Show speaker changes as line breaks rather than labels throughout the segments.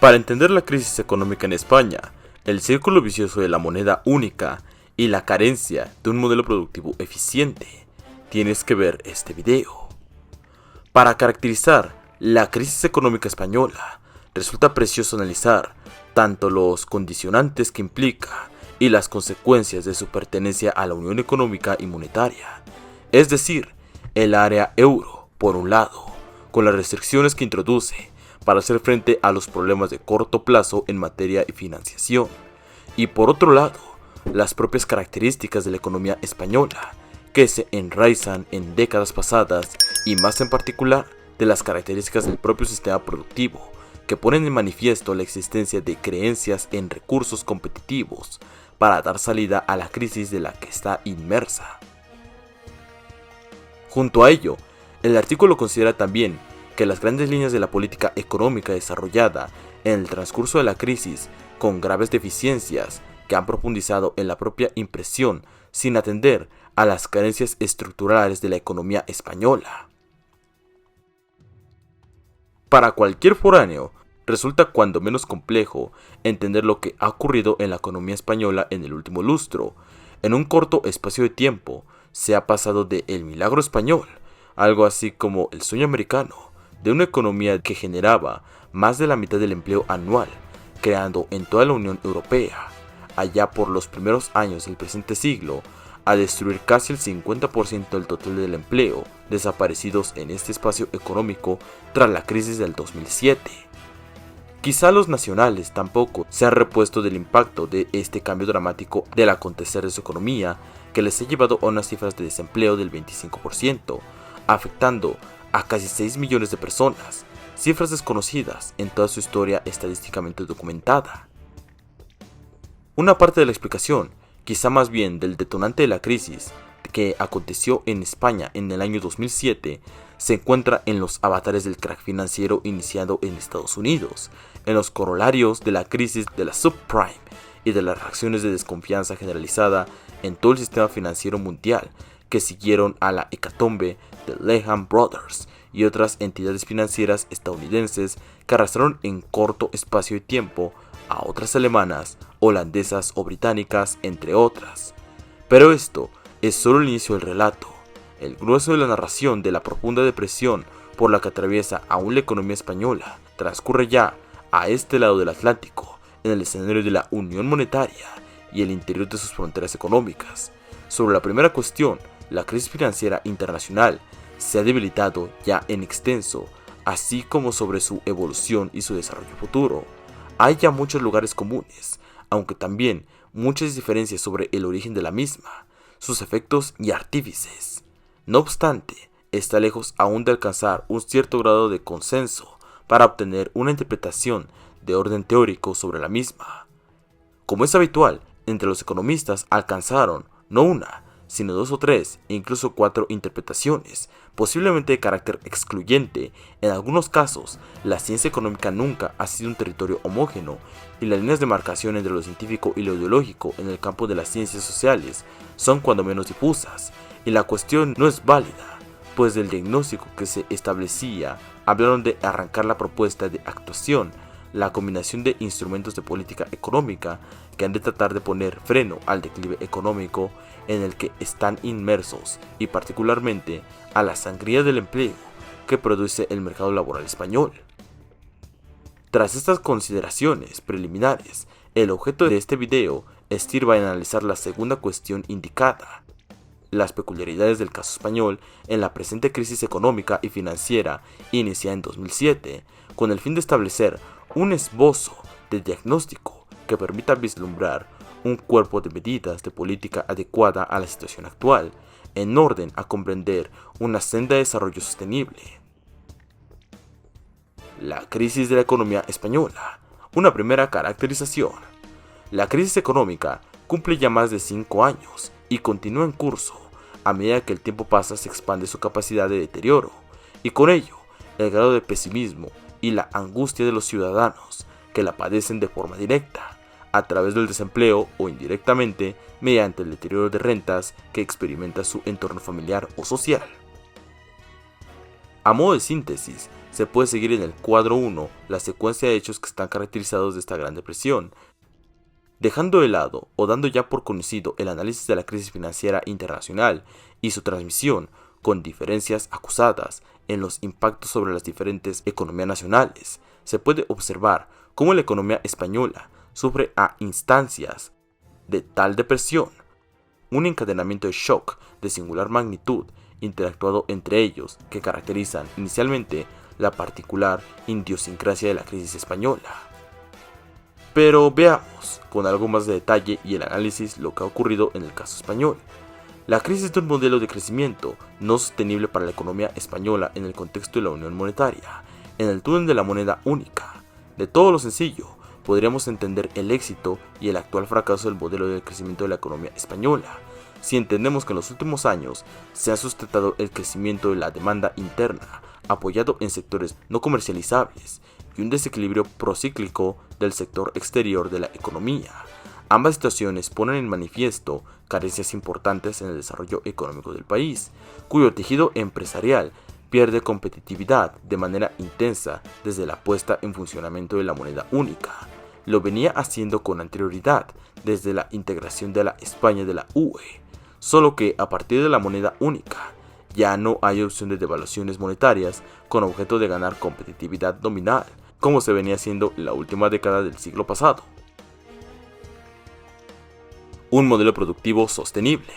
Para entender la crisis económica en España, el círculo vicioso de la moneda única y la carencia de un modelo productivo eficiente, tienes que ver este video. Para caracterizar la crisis económica española, resulta precioso analizar tanto los condicionantes que implica y las consecuencias de su pertenencia a la Unión Económica y Monetaria, es decir, el área euro, por un lado, con las restricciones que introduce para hacer frente a los problemas de corto plazo en materia de financiación, y por otro lado, las propias características de la economía española, que se enraizan en décadas pasadas y más en particular de las características del propio sistema productivo, que ponen en manifiesto la existencia de creencias en recursos competitivos para dar salida a la crisis de la que está inmersa. Junto a ello, el artículo considera también que las grandes líneas de la política económica desarrollada en el transcurso de la crisis, con graves deficiencias que han profundizado en la propia impresión sin atender a las carencias estructurales de la economía española. Para cualquier foráneo, resulta cuando menos complejo entender lo que ha ocurrido en la economía española en el último lustro. En un corto espacio de tiempo, se ha pasado de el milagro español, algo así como el sueño americano, de una economía que generaba más de la mitad del empleo anual, creando en toda la Unión Europea, allá por los primeros años del presente siglo, a destruir casi el 50% del total del empleo desaparecidos en este espacio económico tras la crisis del 2007. Quizá los nacionales tampoco se han repuesto del impacto de este cambio dramático del acontecer de su economía, que les ha llevado a unas cifras de desempleo del 25%, afectando a casi 6 millones de personas, cifras desconocidas en toda su historia estadísticamente documentada. Una parte de la explicación, quizá más bien del detonante de la crisis que aconteció en España en el año 2007, se encuentra en los avatares del crack financiero iniciado en Estados Unidos, en los corolarios de la crisis de la subprime y de las reacciones de desconfianza generalizada en todo el sistema financiero mundial que siguieron a la hecatombe de Lehman Brothers y otras entidades financieras estadounidenses que arrastraron en corto espacio de tiempo a otras alemanas, holandesas o británicas, entre otras. Pero esto es solo el inicio del relato. El grueso de la narración de la profunda depresión por la que atraviesa aún la economía española transcurre ya a este lado del Atlántico, en el escenario de la Unión Monetaria y el interior de sus fronteras económicas. Sobre la primera cuestión, la crisis financiera internacional se ha debilitado ya en extenso, así como sobre su evolución y su desarrollo futuro. Hay ya muchos lugares comunes, aunque también muchas diferencias sobre el origen de la misma, sus efectos y artífices. No obstante, está lejos aún de alcanzar un cierto grado de consenso para obtener una interpretación de orden teórico sobre la misma. Como es habitual, entre los economistas alcanzaron no una, sino 2 o 3 e incluso 4 interpretaciones, posiblemente de carácter excluyente. En algunos casos, la ciencia económica nunca ha sido un territorio homógeno y las líneas de marcación entre lo científico y lo ideológico en el campo de las ciencias sociales son cuando menos difusas, y la cuestión no es válida, pues del diagnóstico que se establecía hablaron de arrancar la propuesta de actuación, la combinación de instrumentos de política económica que han de tratar de poner freno al declive económico en el que están inmersos y particularmente a la sangría del empleo que produce el mercado laboral español. Tras estas consideraciones preliminares, el objeto de este video estirba en analizar la segunda cuestión indicada, las peculiaridades del caso español en la presente crisis económica y financiera iniciada en 2007, con el fin de establecer un esbozo de diagnóstico que permita vislumbrar un cuerpo de medidas de política adecuada a la situación actual, en orden a comprender una senda de desarrollo sostenible. La crisis de la economía española. Una primera caracterización. La crisis económica cumple ya más de 5 años y continúa en curso. A medida que el tiempo pasa se expande su capacidad de deterioro, y con ello el grado de pesimismo y la angustia de los ciudadanos que la padecen de forma directa, a través del desempleo o indirectamente mediante el deterioro de rentas que experimenta su entorno familiar o social. A modo de síntesis, se puede seguir en el cuadro 1 la secuencia de hechos que están caracterizados de esta Gran Depresión. Dejando de lado o dando ya por conocido el análisis de la crisis financiera internacional y su transmisión, con diferencias acusadas en los impactos sobre las diferentes economías nacionales, se puede observar cómo la economía española sufre a instancias de tal depresión, un encadenamiento de shock de singular magnitud interactuado entre ellos que caracterizan inicialmente la particular idiosincrasia de la crisis española. Pero veamos con algo más de detalle y el análisis lo que ha ocurrido en el caso español. La crisis de un modelo de crecimiento no sostenible para la economía española en el contexto de la unión monetaria, en el túnel de la moneda única. De todo lo sencillo, podríamos entender el éxito y el actual fracaso del modelo de crecimiento de la economía española, si entendemos que en los últimos años se ha sustentado el crecimiento de la demanda interna, apoyado en sectores no comercializables, y un desequilibrio procíclico del sector exterior de la economía. Ambas situaciones ponen en manifiesto carencias importantes en el desarrollo económico del país, cuyo tejido empresarial pierde competitividad de manera intensa desde la puesta en funcionamiento de la moneda única. Lo venía haciendo con anterioridad desde la integración de la España de la UE, solo que a partir de la moneda única ya no hay opción de devaluaciones monetarias con objeto de ganar competitividad nominal, como se venía haciendo en la última década del siglo pasado. Un modelo productivo sostenible.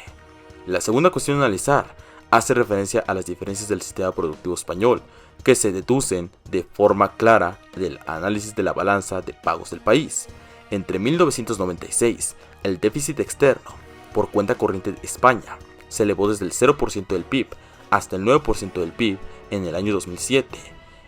La segunda cuestión a analizar hace referencia a las diferencias del sistema productivo español, que se deducen de forma clara del análisis de la balanza de pagos del país. Entre 1996, el déficit externo por cuenta corriente de España se elevó desde el 0% del PIB hasta el 9% del PIB en el año 2007.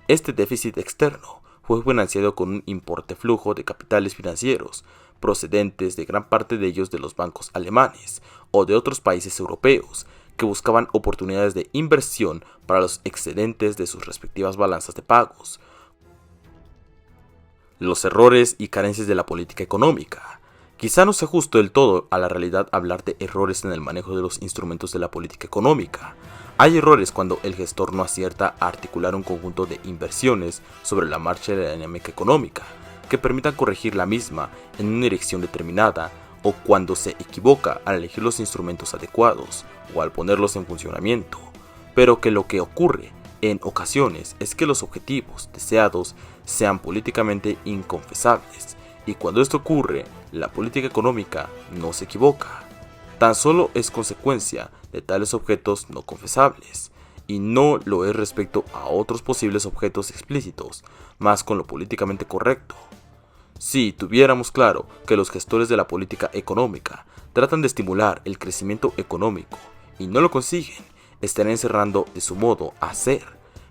Este déficit externo fue financiado con un importante flujo de capitales financieros, procedentes de gran parte de ellos de los bancos alemanes o de otros países europeos, que buscaban oportunidades de inversión para los excedentes de sus respectivas balanzas de pagos. Los errores y carencias de la política económica. Quizá no sea justo del todo a la realidad hablar de errores en el manejo de los instrumentos de la política económica. Hay errores cuando el gestor no acierta a articular un conjunto de inversiones sobre la marcha de la dinámica económica, que permitan corregir la misma en una dirección determinada, o cuando se equivoca al elegir los instrumentos adecuados o al ponerlos en funcionamiento. Pero que lo que ocurre en ocasiones es que los objetivos deseados sean políticamente inconfesables, y cuando esto ocurre, la política económica no se equivoca. Tan solo es consecuencia de tales objetos no confesables, y no lo es respecto a otros posibles objetos explícitos, más con lo políticamente correcto. Si tuviéramos claro que los gestores de la política económica tratan de estimular el crecimiento económico y no lo consiguen, estarían cerrando de su modo a hacer,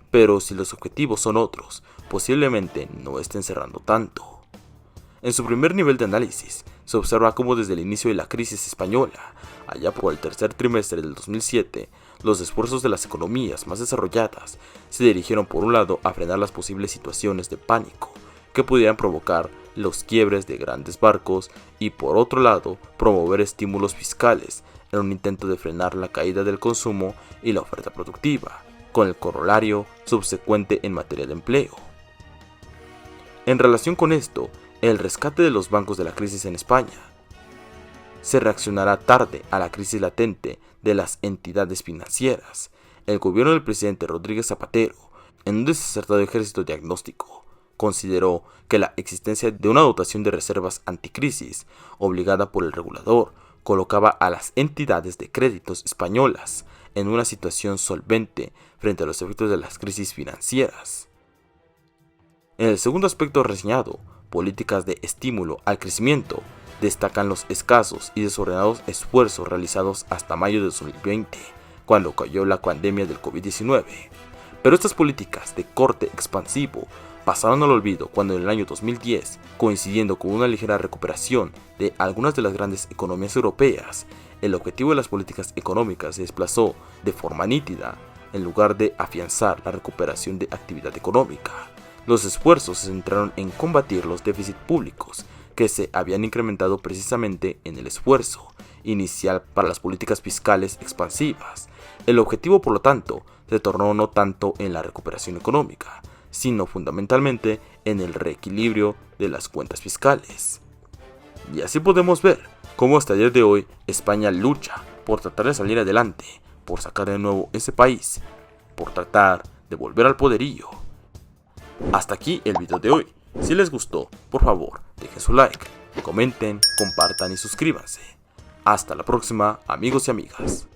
pero si los objetivos son otros, posiblemente no estén cerrando tanto. En su primer nivel de análisis, se observa cómo desde el inicio de la crisis española, allá por el tercer trimestre del 2007, los esfuerzos de las economías más desarrolladas se dirigieron por un lado a frenar las posibles situaciones de pánico que pudieran provocar los quiebres de grandes barcos y por otro lado promover estímulos fiscales en un intento de frenar la caída del consumo y la oferta productiva, con el corolario subsecuente en materia de empleo. En relación con esto, el rescate de los bancos de la crisis en España se reaccionará tarde a la crisis latente de las entidades financieras. El gobierno del presidente Rodríguez Zapatero, en un desacertado ejercicio diagnóstico, consideró que la existencia de una dotación de reservas anticrisis obligada por el regulador colocaba a las entidades de créditos españolas en una situación solvente frente a los efectos de las crisis financieras. En el segundo aspecto reseñado, políticas de estímulo al crecimiento, destacan los escasos y desordenados esfuerzos realizados hasta mayo de 2020, cuando cayó la pandemia del COVID-19. Pero estas políticas de corte expansivo pasaron al olvido cuando en el año 2010, coincidiendo con una ligera recuperación de algunas de las grandes economías europeas, el objetivo de las políticas económicas se desplazó de forma nítida en lugar de afianzar la recuperación de actividad económica. Los esfuerzos se centraron en combatir los déficits públicos que se habían incrementado precisamente en el esfuerzo inicial para las políticas fiscales expansivas. El objetivo, por lo tanto, se tornó no tanto en la recuperación económica, sino fundamentalmente en el reequilibrio de las cuentas fiscales. Y así podemos ver cómo hasta el día de hoy España lucha por tratar de salir adelante, por sacar de nuevo ese país, por tratar de volver al poderío. Hasta aquí el video de hoy. Si les gustó, por favor, dejen su like, comenten, compartan y suscríbanse. Hasta la próxima, amigos y amigas.